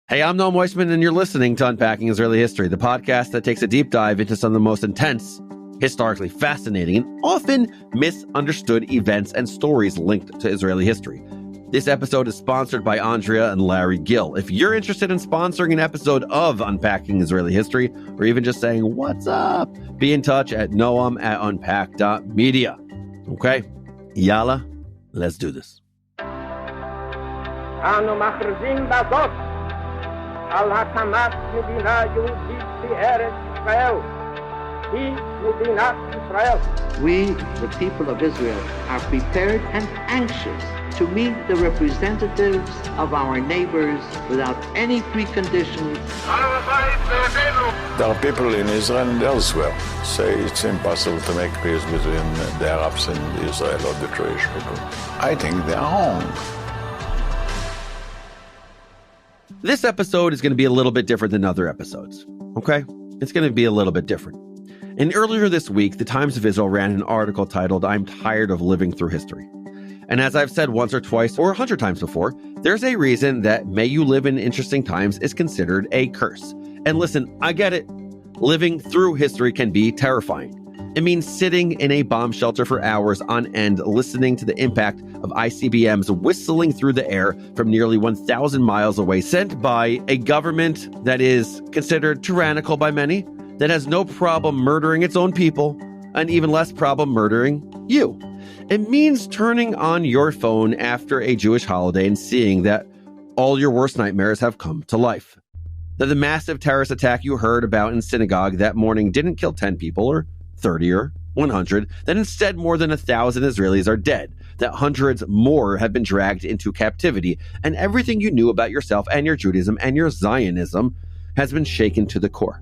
Hey, I'm Noam Weissman, and you're listening to Unpacking Israeli History, the podcast that takes a deep dive into some of the most intense, historically fascinating, and often misunderstood events and stories linked to Israeli history. This episode is sponsored by Andrea and Larry Gill. If you're interested in sponsoring an episode of Unpacking Israeli History, or even just saying, what's up, be in touch at noam@unpacked.media. Okay, yalla, let's do this. על הקמת מדינה יהודית בארץ ישראל, היא מדינת ישראל. We, the people of Israel, are prepared and anxious to meet the representatives of our neighbors without any preconditions. There are people in Israel and elsewhere say it's impossible to make peace between the Arabs and Israel or the Jewish people. I think they are wrong. This episode is going to be a little bit different than other episodes, okay? It's going to be a little bit different. And earlier this week, the Times of Israel ran an article titled, "I'm tired of living through history." And as I've said once or twice or 100 times before, there's a reason that may you live in interesting times is considered a curse. And listen, I get it. Living through history can be terrifying. It means sitting in a bomb shelter for hours on end, listening to the impact of ICBMs whistling through the air from nearly 1,000 miles away, sent by a government that is considered tyrannical by many, that has no problem murdering its own people, and even less problem murdering you. It means turning on your phone after a Jewish holiday and seeing that all your worst nightmares have come to life. That the massive terrorist attack you heard about in synagogue that morning didn't kill 10 people or 30 or 100, that instead more than 1,000 Israelis are dead, that hundreds more have been dragged into captivity, and everything you knew about yourself and your Judaism and your Zionism has been shaken to the core.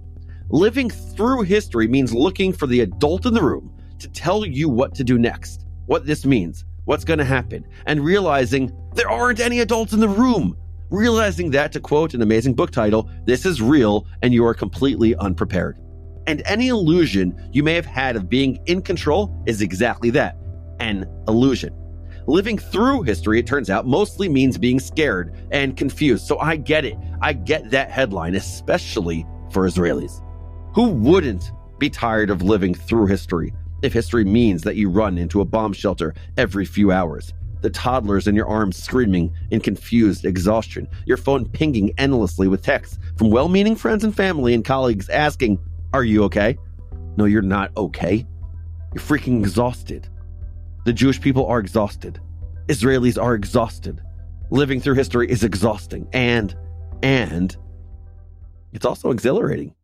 Living through history means looking for the adult in the room to tell you what to do next, what this means, what's going to happen, and realizing there aren't any adults in the room. Realizing that, to quote an amazing book title, this is real and you are completely unprepared. And any illusion you may have had of being in control is exactly that, an illusion. Living through history, it turns out, mostly means being scared and confused. So I get it. I get that headline, especially for Israelis. Who wouldn't be tired of living through history if history means that you run into a bomb shelter every few hours? The toddlers in your arms screaming in confused exhaustion. Your phone pinging endlessly with texts from well-meaning friends and family and colleagues asking, "Are you okay?" No, you're not okay. You're freaking exhausted. The Jewish people are exhausted. Israelis are exhausted. Living through history is exhausting. And it's also exhilarating.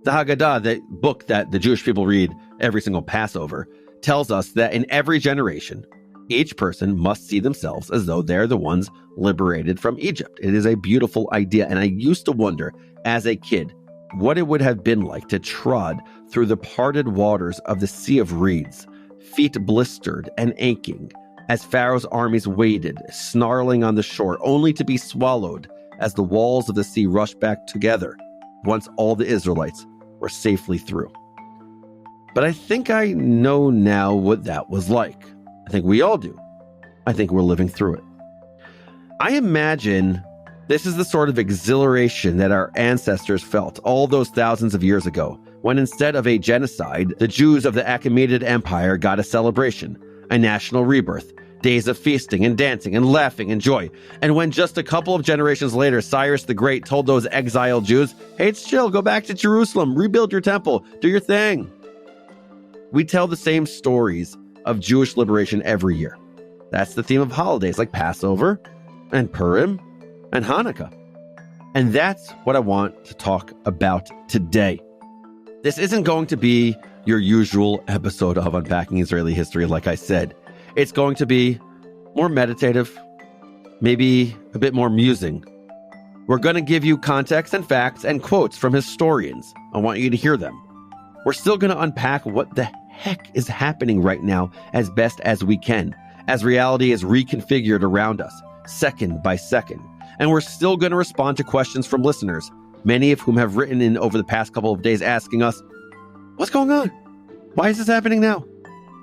The Haggadah, the book that the Jewish people read every single Passover, tells us that in every generation, each person must see themselves as though they're the ones liberated from Egypt. It is a beautiful idea. And I used to wonder as a kid what it would have been like to trod through the parted waters of the Sea of Reeds, feet blistered and aching, as Pharaoh's armies waded, snarling on the shore, only to be swallowed as the walls of the sea rushed back together once all the Israelites were safely through. But I think I know now what that was like. I think we all do. I think we're living through it. I imagine this is the sort of exhilaration that our ancestors felt all those thousands of years ago, when instead of a genocide, the Jews of the Achaemenid Empire got a celebration, a national rebirth, days of feasting and dancing and laughing and joy. And when just a couple of generations later, Cyrus the Great told those exiled Jews, "Hey, it's chill, go back to Jerusalem, rebuild your temple, do your thing." We tell the same stories of Jewish liberation every year. That's the theme of holidays like Passover and Purim and Hanukkah. And that's what I want to talk about today. This isn't going to be your usual episode of Unpacking Israeli History, like I said. It's going to be more meditative, maybe a bit more musing. We're going to give you context and facts and quotes from historians. I want you to hear them. We're still going to unpack what the heck is happening right now as best as we can, as reality is reconfigured around us, second by second. And we're still going to respond to questions from listeners, many of whom have written in over the past couple of days asking us, what's going on? Why is this happening now?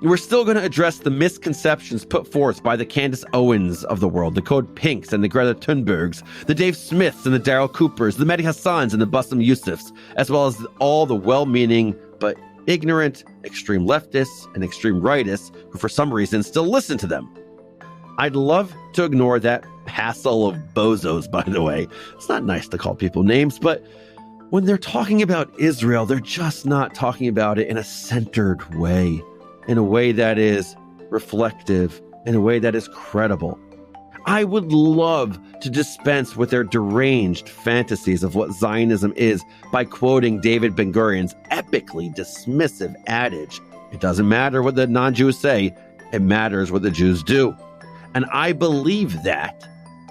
We're still going to address the misconceptions put forth by the Candace Owens of the world, the Code Pinks and the Greta Thunbergs, the Dave Smiths and the Daryl Coopers, the Mehdi Hassans and the Bassem Youssefs, as well as all the well-meaning but ignorant extreme leftists and extreme rightists who for some reason still listen to them. I'd love to ignore that passel of bozos, by the way. It's not nice to call people names, but when they're talking about Israel, they're just not talking about it in a centered way, in a way that is reflective, in a way that is credible. I would love to dispense with their deranged fantasies of what Zionism is by quoting David Ben-Gurion's epically dismissive adage, "It doesn't matter what the non-Jews say, it matters what the Jews do." And I believe that.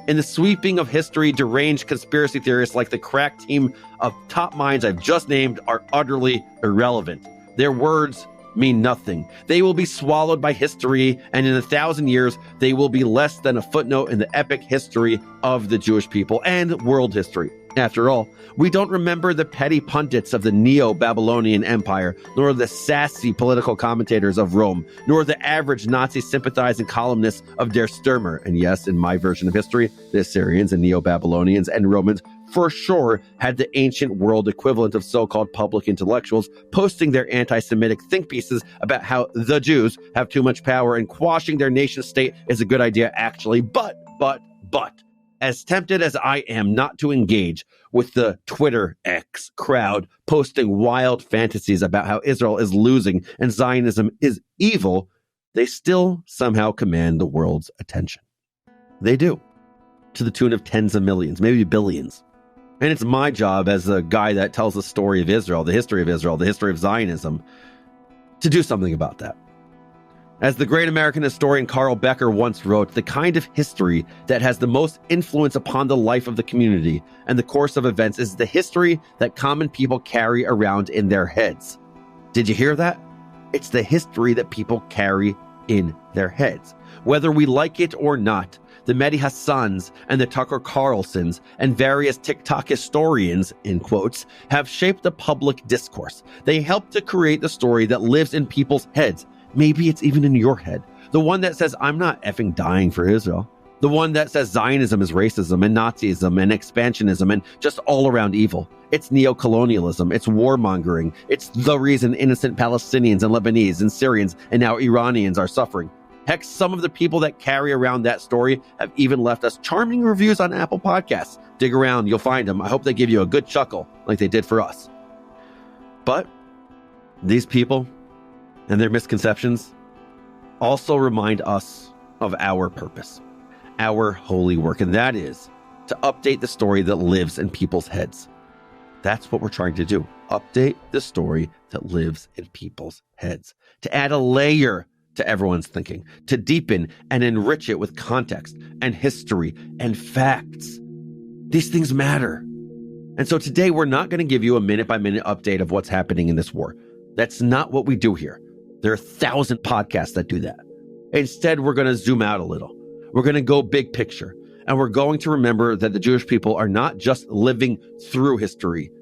In the sweeping of history, deranged conspiracy theorists like the crack team of top minds I've just named are utterly irrelevant. Their words mean nothing. They will be swallowed by history, and in 1,000 years, they will be less than a footnote in the epic history of the Jewish people and world history. After all, we don't remember the petty pundits of the Neo-Babylonian Empire, nor the sassy political commentators of Rome, nor the average Nazi-sympathizing columnists of Der Stürmer. And yes, in my version of history, the Assyrians and Neo-Babylonians and Romans for sure had the ancient world equivalent of so-called public intellectuals posting their anti-Semitic think pieces about how the Jews have too much power and quashing their nation state is a good idea actually. But, as tempted as I am not to engage with the Twitter X crowd posting wild fantasies about how Israel is losing and Zionism is evil, they still somehow command the world's attention. They do, to the tune of tens of millions, maybe billions. And it's my job as a guy that tells the story of Israel, the history of Zionism, to do something about that. As the great American historian Carl Becker once wrote, the kind of history that has the most influence upon the life of the community and the course of events is the history that common people carry around in their heads. Did you hear that? It's the history that people carry in their heads. Whether we like it or not, the Mehdi Hassans and the Tucker Carlsons and various TikTok historians, in quotes, have shaped the public discourse. They help to create the story that lives in people's heads. Maybe it's even in your head. The one that says, I'm not effing dying for Israel. The one that says Zionism is racism and Nazism and expansionism and just all around evil. It's neocolonialism. It's warmongering. It's the reason innocent Palestinians and Lebanese and Syrians and now Iranians are suffering. Heck, some of the people that carry around that story have even left us charming reviews on Apple Podcasts. Dig around, you'll find them. I hope they give you a good chuckle like they did for us. But these people and their misconceptions also remind us of our purpose, our holy work, and that is to update the story that lives in people's heads. That's what we're trying to do. Update the story that lives in people's heads, to add a layer to everyone's thinking, to deepen and enrich it with context and history and facts. These things matter. And so today we're not going to give you a minute-by-minute update of what's happening in this war. That's not what we do here. There are 1,000 podcasts that do that. Instead, we're going to zoom out a little. We're going to go big picture. And we're going to remember that the Jewish people are not just living through history.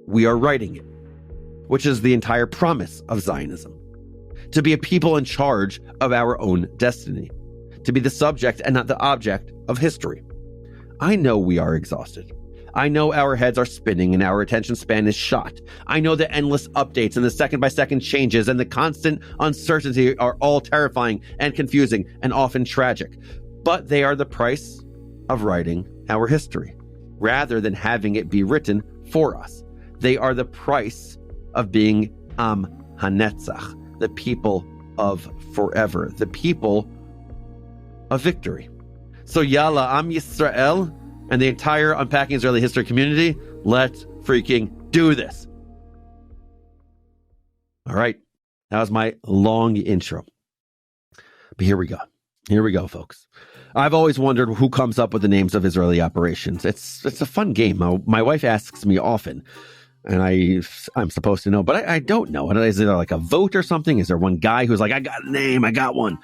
We are writing it, which is the entire promise of Zionism. To be a people in charge of our own destiny. To be the subject and not the object of history. I know we are exhausted. I know our heads are spinning and our attention span is shot. I know the endless updates and the second-by-second changes and the constant uncertainty are all terrifying and confusing and often tragic. But they are the price of writing our history, rather than having it be written for us. They are the price of being Am HaNetzach, the people of forever, the people of victory. So Yalla, Am Yisrael, and the entire Unpacking Israeli History community, let's freaking do this. All right, that was my long intro. But here we go. Here we go, folks. I've always wondered who comes up with the names of Israeli operations. It's a fun game. My wife asks me often, and I'm supposed to know, but I don't know. Is there like a vote or something? Is there one guy who's like, I got a name, I got one?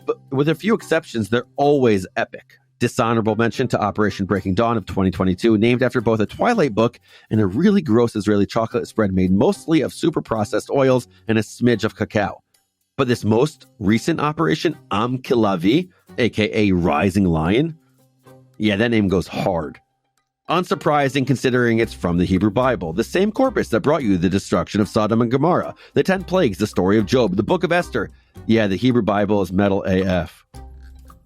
But with a few exceptions, they're always epic. Dishonorable mention to Operation Breaking Dawn of 2022, named after both a Twilight book and a really gross Israeli chocolate spread made mostly of super processed oils and a smidge of cacao. But this most recent operation, Am Kilavi, aka Rising Lion, yeah, that name goes hard. Unsurprising considering it's from the Hebrew Bible, the same corpus that brought you the destruction of Sodom and Gomorrah, the 10 plagues, the story of Job, the book of Esther. Yeah, the Hebrew Bible is metal AF.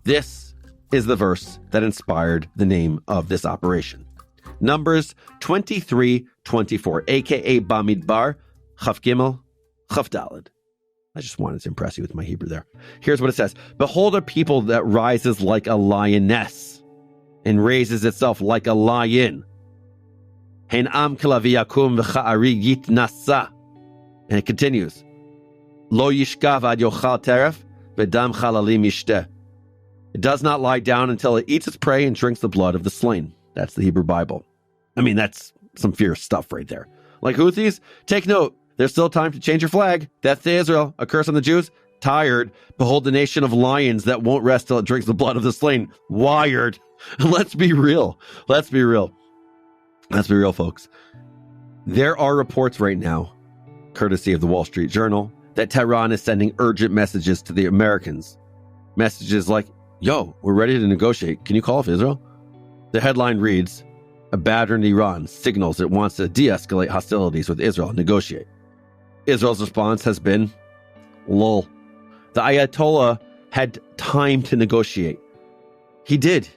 This is the verse that inspired the name of this operation. Numbers 23:24, aka Bamidbar, Chaf Gimel, Chaf Daled. I just wanted to impress you with my Hebrew there. Here's what it says. Behold a people that rises like a lioness and raises itself like a lion. Hen am kilavi yakum v'cha'ari yitnasa. And it continues. Lo yishkav ad yochal teref v'dam chalalim yishteh. It does not lie down until it eats its prey and drinks the blood of the slain. That's the Hebrew Bible. I mean, that's some fierce stuff right there. Like Houthis, take note. There's still time to change your flag. Death to Israel. A curse on the Jews. Tired. Behold the nation of lions that won't rest till it drinks the blood of the slain. Wired. Let's be real. Let's be real. Let's be real, folks. There are reports right now, courtesy of the Wall Street Journal, that Tehran is sending urgent messages to the Americans. Messages like, yo, we're ready to negotiate. Can you call off Israel? The headline reads, a battered Iran signals it wants to de-escalate hostilities with Israel and negotiate. Israel's response has been, lol. The Ayatollah had time to negotiate. He did.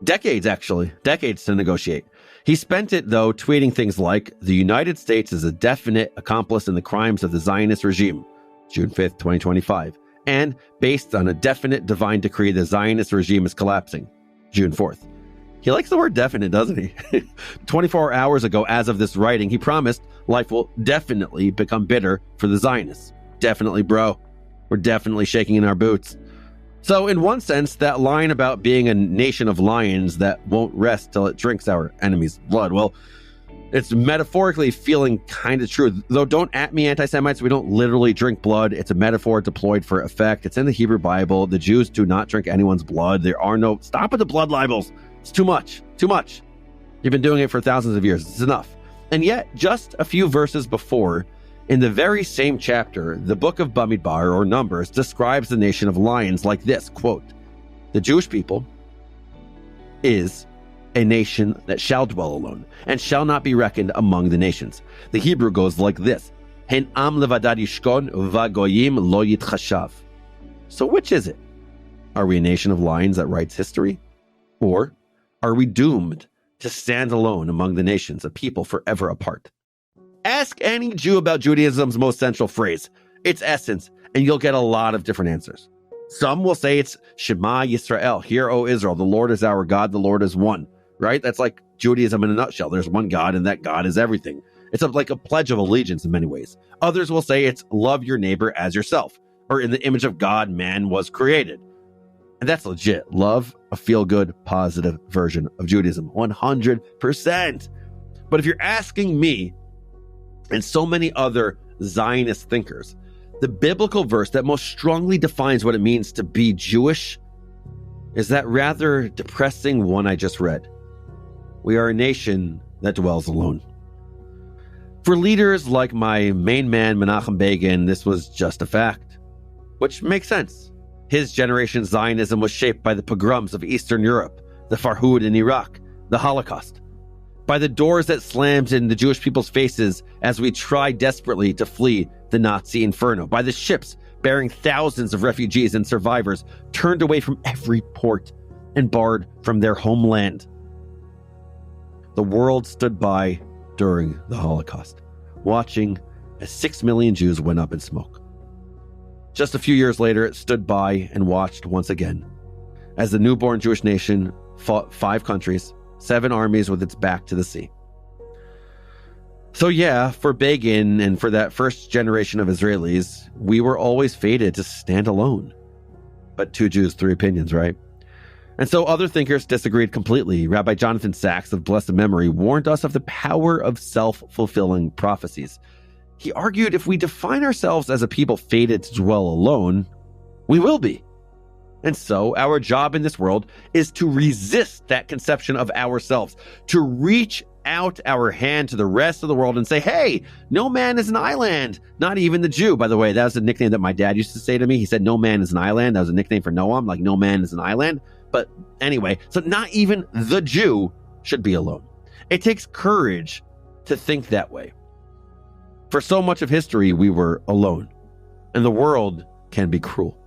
Decades to negotiate. He spent it, though, tweeting things like, the United States is a definite accomplice in the crimes of the Zionist regime, June 5th, 2025, and based on a definite divine decree, the Zionist regime is collapsing, June 4th. He likes the word definite, doesn't he? 24 hours ago, as of this writing, he promised life will definitely become bitter for the Zionists. Definitely, bro. We're definitely shaking in our boots. So in one sense, that line about being a nation of lions that won't rest till it drinks our enemy's blood, well, it's metaphorically feeling kind of true. Though don't at me, anti-Semites, we don't literally drink blood. It's a metaphor deployed for effect. It's in the Hebrew Bible. The Jews do not drink anyone's blood. There are no... Stop with the blood libels. It's too much. Too much. You've been doing it for thousands of years. It's enough. And yet, just a few verses before, in the very same chapter, the book of Bamidbar, or Numbers, describes the nation of lions like this, quote, the Jewish people is a nation that shall dwell alone, and shall not be reckoned among the nations. The Hebrew goes like this, Hen am levadad yishkon v'goyim lo yitchashav. So which is it? Are we a nation of lions that writes history? Or are we doomed to stand alone among the nations, a people forever apart? Ask any Jew about Judaism's most central phrase, its essence, and you'll get a lot of different answers. Some will say it's Shema Yisrael, hear, O Israel, the Lord is our God, the Lord is one, right? That's like Judaism in a nutshell. There's one God, and that God is everything. It's like a pledge of allegiance in many ways. Others will say it's love your neighbor as yourself, or in the image of God, man was created. And that's legit. Love, a feel-good, positive version of Judaism, 100%. But if you're asking me, and so many other Zionist thinkers, the biblical verse that most strongly defines what it means to be Jewish is that rather depressing one I just read. We are a nation that dwells alone. For leaders like my main man, Menachem Begin, this was just a fact, which makes sense. His generation's Zionism was shaped by the pogroms of Eastern Europe, the Farhud in Iraq, the Holocaust, by the doors that slammed in the Jewish people's faces as we tried desperately to flee the Nazi inferno, by the ships bearing thousands of refugees and survivors turned away from every port and barred from their homeland. The world stood by during the Holocaust, watching as 6 million Jews went up in smoke. Just a few years later, it stood by and watched once again as the newborn Jewish nation fought 5 countries, 7 armies with its back to the sea. So yeah, for Begin and for that first generation of Israelis, we were always fated to stand alone. But 2 Jews, 3 opinions, right? And so other thinkers disagreed completely. Rabbi Jonathan Sachs of blessed memory warned us of the power of self-fulfilling prophecies. He argued if we define ourselves as a people fated to dwell alone, we will be. And so our job in this world is to resist that conception of ourselves, to reach out our hand to the rest of the world and say, hey, no man is an island, not even the Jew. By the way, that was a nickname that my dad used to say to me. He said, no man is an island. That was a nickname for Noam, like no man is an island. But anyway, so not even the Jew should be alone. It takes courage to think that way. For so much of history, we were alone, and the world can be cruel.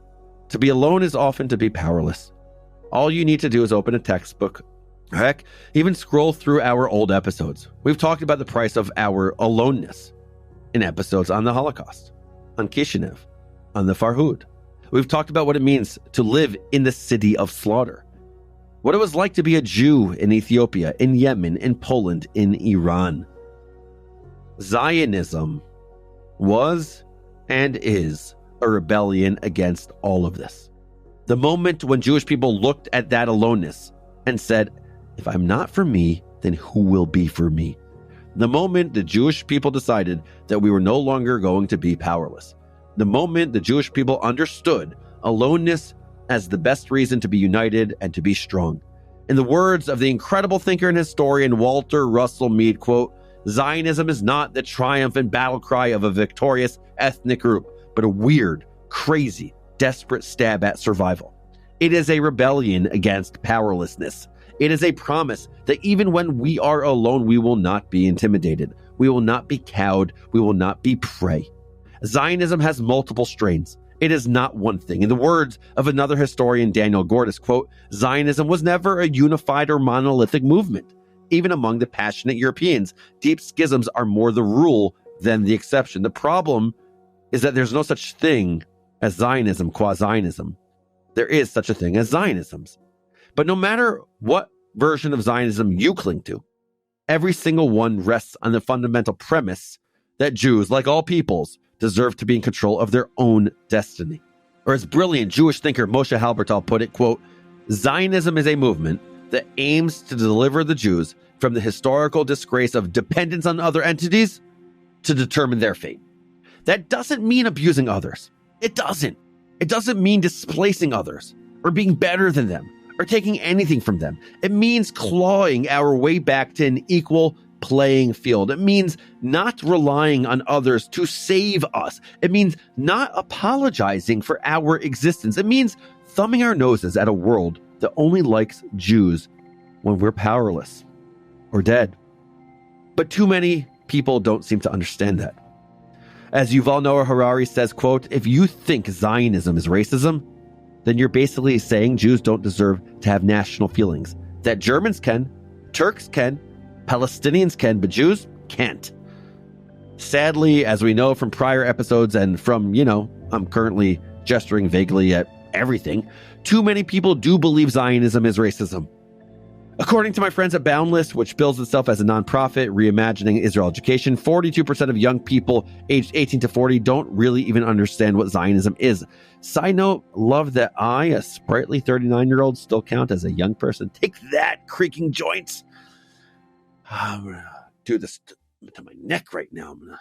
To be alone is often to be powerless. All you need to do is open a textbook. Heck, even scroll through our old episodes. We've talked about the price of our aloneness in episodes on the Holocaust, on Kishinev, on the Farhud. We've talked about what it means to live in the city of slaughter, what it was like to be a Jew in Ethiopia, in Yemen, in Poland, in Iran. Zionism was and is a rebellion against all of this. The moment when Jewish people looked at that aloneness and said, if I'm not for me, then who will be for me? The moment the Jewish people decided that we were no longer going to be powerless. The moment the Jewish people understood aloneness as the best reason to be united and to be strong. In the words of the incredible thinker and historian Walter Russell Mead, quote, Zionism is not the triumphant battle cry of a victorious ethnic group, but a weird, crazy, desperate stab at survival. It is a rebellion against powerlessness. It is a promise that even when we are alone, we will not be intimidated. We will not be cowed. We will not be prey. Zionism has multiple strains. It is not one thing. In the words of another historian, Daniel Gordis, quote, Zionism was never a unified or monolithic movement. Even among the passionate Europeans, deep schisms are more the rule than the exception. The problem is that there's no such thing as Zionism, qua-Zionism. There is such a thing as Zionisms. But no matter what version of Zionism you cling to, every single one rests on the fundamental premise that Jews, like all peoples, deserve to be in control of their own destiny. Or as brilliant Jewish thinker Moshe Halbertal put it, quote, Zionism is a movement that aims to deliver the Jews from the historical disgrace of dependence on other entities to determine their fate. That doesn't mean abusing others. It doesn't. It doesn't mean displacing others or being better than them or taking anything from them. It means clawing our way back to an equal playing field. It means not relying on others to save us. It means not apologizing for our existence. It means thumbing our noses at a world that only likes Jews when we're powerless or dead. But too many people don't seem to understand that. As Yuval Noah Harari says, quote, if you think Zionism is racism, then you're basically saying Jews don't deserve to have national feelings. That Germans can, Turks can, Palestinians can, but Jews can't. Sadly, as we know from prior episodes and from, I'm currently gesturing vaguely at everything, too many people do believe Zionism is racism. According to my friends at Boundless, which bills itself as a nonprofit reimagining Israel education, 42% of young people aged 18 to 40 don't really even understand what Zionism is. Side note, love that I, a sprightly 39-year-old, still count as a young person. Take that, creaking joints. I'm going to do this to my neck right now. I'm going to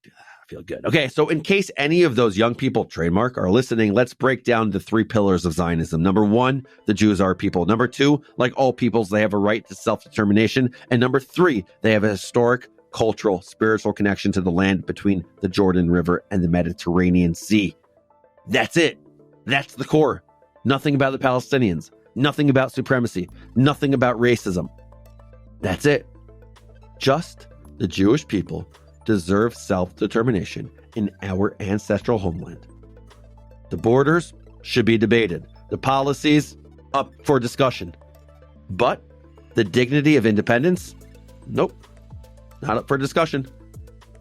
do that. I feel good. Okay, so in case any of those young people, trademark, are listening, let's break down the three pillars of Zionism. Number one, the Jews are a people. Number two, like all peoples, they have a right to self-determination. And number three, they have a historic, cultural, spiritual connection to the land between the Jordan River and the Mediterranean Sea. That's it. That's the core. Nothing about the Palestinians. Nothing about supremacy. Nothing about racism. That's it. Just the Jewish people deserve self-determination in our ancestral homeland. The borders should be debated. The policies up for discussion. But the dignity of independence? Nope. Not up for discussion.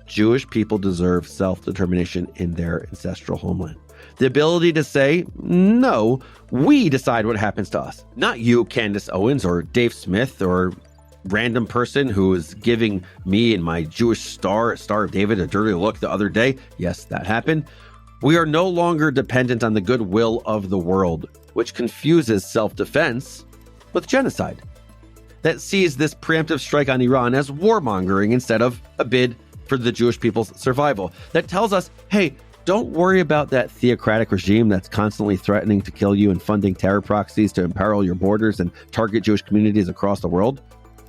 Jewish people deserve self-determination in their ancestral homeland. The ability to say, no, we decide what happens to us. Not you, Candace Owens, or Dave Smith, or random person who is giving me and my Jewish Star of David, a dirty look the other day. Yes, that happened. We are no longer dependent on the goodwill of the world, which confuses self-defense with genocide. That sees this preemptive strike on Iran as warmongering instead of a bid for the Jewish people's survival. That tells us, hey, don't worry about that theocratic regime that's constantly threatening to kill you and funding terror proxies to imperil your borders and target Jewish communities across the world.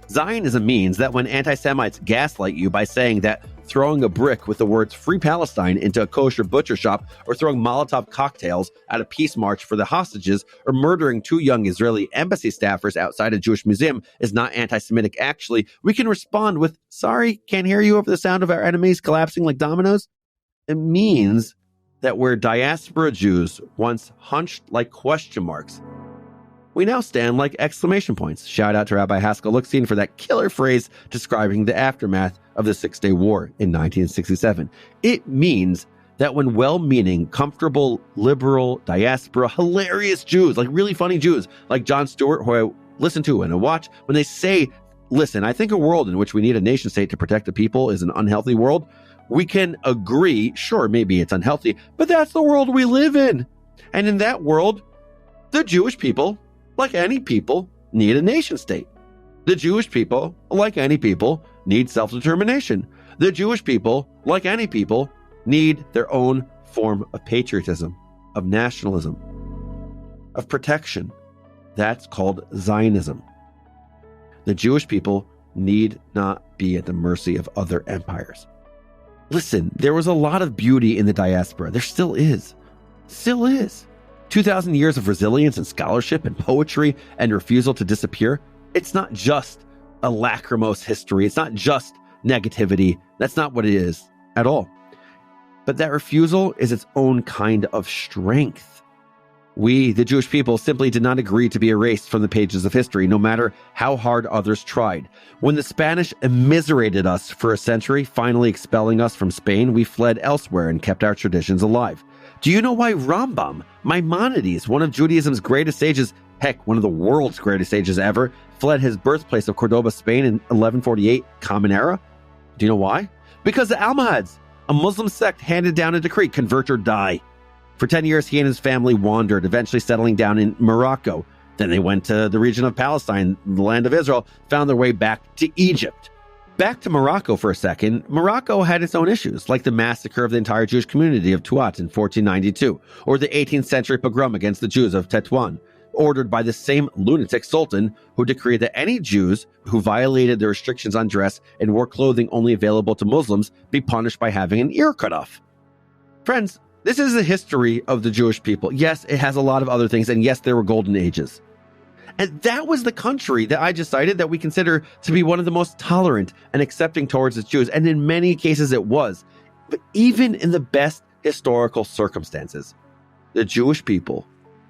Zionism means that when anti-Semites gaslight you by saying that throwing a brick with the words Free Palestine into a kosher butcher shop, or throwing Molotov cocktails at a peace march for the hostages, or murdering 2 young Israeli embassy staffers outside a Jewish museum is not anti-Semitic, actually, we can respond with, sorry, can't hear you over the sound of our enemies collapsing like dominoes. It means that where diaspora Jews once hunched like question marks, we now stand like exclamation points. Shout out to Rabbi Haskell Lookstein for that killer phrase describing the aftermath of the Six-Day War in 1967. It means that when well-meaning, comfortable, liberal, diaspora, hilarious Jews, like really funny Jews, like Jon Stewart, who I listen to and I watch, when they say, listen, I think a world in which we need a nation state to protect the people is an unhealthy world, we can agree, sure, maybe it's unhealthy, but that's the world we live in. And in that world, the Jewish people, like any people, need a nation state. The Jewish people, like any people, need self-determination. The Jewish people, like any people, need their own form of patriotism, of nationalism, of protection. That's called Zionism. The Jewish people need not be at the mercy of other empires. Listen, there was a lot of beauty in the diaspora. There still is. Still is. 2,000 years of resilience and scholarship and poetry and refusal to disappear. It's not just a lachrymose history. It's not just negativity. That's not what it is at all. But that refusal is its own kind of strength. We, the Jewish people, simply did not agree to be erased from the pages of history, no matter how hard others tried. When the Spanish immiserated us for a century, finally expelling us from Spain, we fled elsewhere and kept our traditions alive. Do you know why Rambam, Maimonides, one of Judaism's greatest sages, heck, one of the world's greatest sages ever, fled his birthplace of Cordoba, Spain in 1148 Common Era? Do you know why? Because the Almohads, a Muslim sect, handed down a decree, convert or die. For 10 years, he and his family wandered, eventually settling down in Morocco. Then they went to the region of Palestine, the land of Israel, found their way back to Egypt. Back to Morocco for a second, Morocco had its own issues, like the massacre of the entire Jewish community of Tuat in 1492, or the 18th century pogrom against the Jews of Tetuan, ordered by the same lunatic sultan who decreed that any Jews who violated the restrictions on dress and wore clothing only available to Muslims be punished by having an ear cut off. Friends, this is the history of the Jewish people. Yes, it has a lot of other things, and yes, there were golden ages. And that was the country that I decided that we consider to be one of the most tolerant and accepting towards its Jews. And in many cases it was. But even in the best historical circumstances, the Jewish people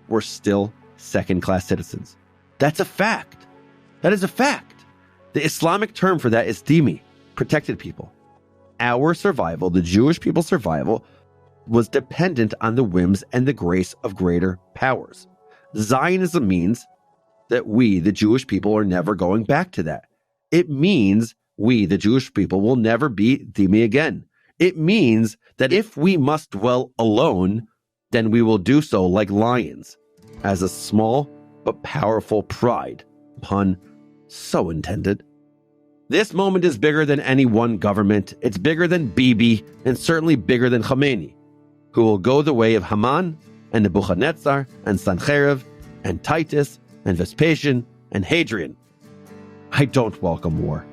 were still second-class citizens. That's a fact. That is a fact. The Islamic term for that is dhimmi, protected people. Our survival, the Jewish people's survival, was dependent on the whims and the grace of greater powers. Zionism means that we, the Jewish people, are never going back to that. It means we, the Jewish people, will never be dhimmi again. It means that if we must dwell alone, then we will do so like lions, as a small but powerful pride. Pun so intended. This moment is bigger than any one government. It's bigger than Bibi, and certainly bigger than Khomeini, who will go the way of Haman and Nebuchadnezzar and Sancherib and Titus and Vespasian and Hadrian. I don't welcome war.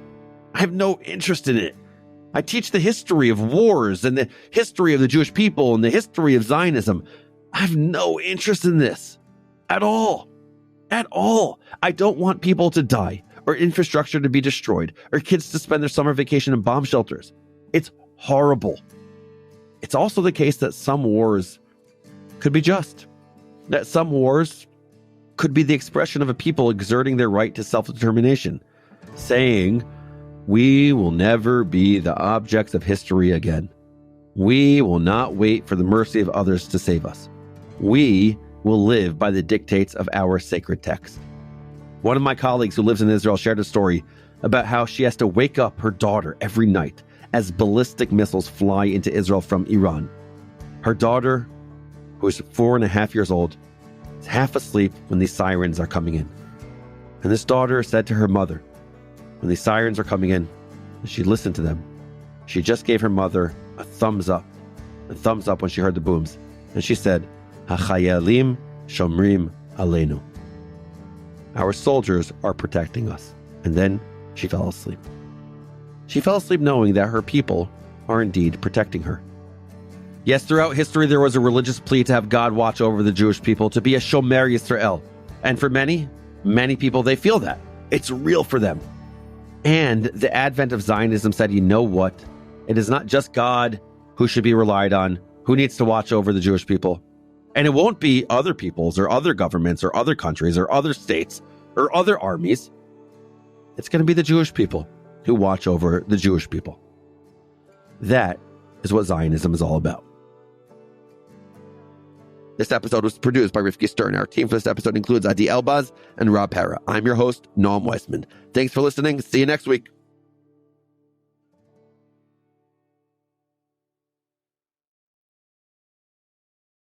I have no interest in it. I teach the history of wars and the history of the Jewish people and the history of Zionism. I have no interest in this. At all. At all. I don't want people to die or infrastructure to be destroyed or kids to spend their summer vacation in bomb shelters. It's horrible. It's also the case that some wars could be just. That some wars could be the expression of a people exerting their right to self-determination, saying, we will never be the objects of history again. We will not wait for the mercy of others to save us. We will live by the dictates of our sacred text. One of my colleagues who lives in Israel shared a story about how she has to wake up her daughter every night as ballistic missiles fly into Israel from Iran. Her daughter, who is 4.5 years old, is half asleep when these sirens are coming in. And this daughter said to her mother, when these sirens are coming in, and she listened to them, she just gave her mother a thumbs up when she heard the booms. And she said, HaChayalim Shomrim Aleinu. Our soldiers are protecting us. And then she fell asleep. She fell asleep knowing that her people are indeed protecting her. Yes, throughout history, there was a religious plea to have God watch over the Jewish people, to be a Shomer Yisrael. And for many, many people, they feel that. It's real for them. And the advent of Zionism said, you know what? It is not just God who should be relied on, who needs to watch over the Jewish people. And it won't be other peoples or other governments or other countries or other states or other armies. It's going to be the Jewish people who watch over the Jewish people. That is what Zionism is all about. This episode was produced by Rifki Stern. Our team for this episode includes Adi Elbaz and Rob Pera. I'm your host, Noam Weissman. Thanks for listening. See you next week.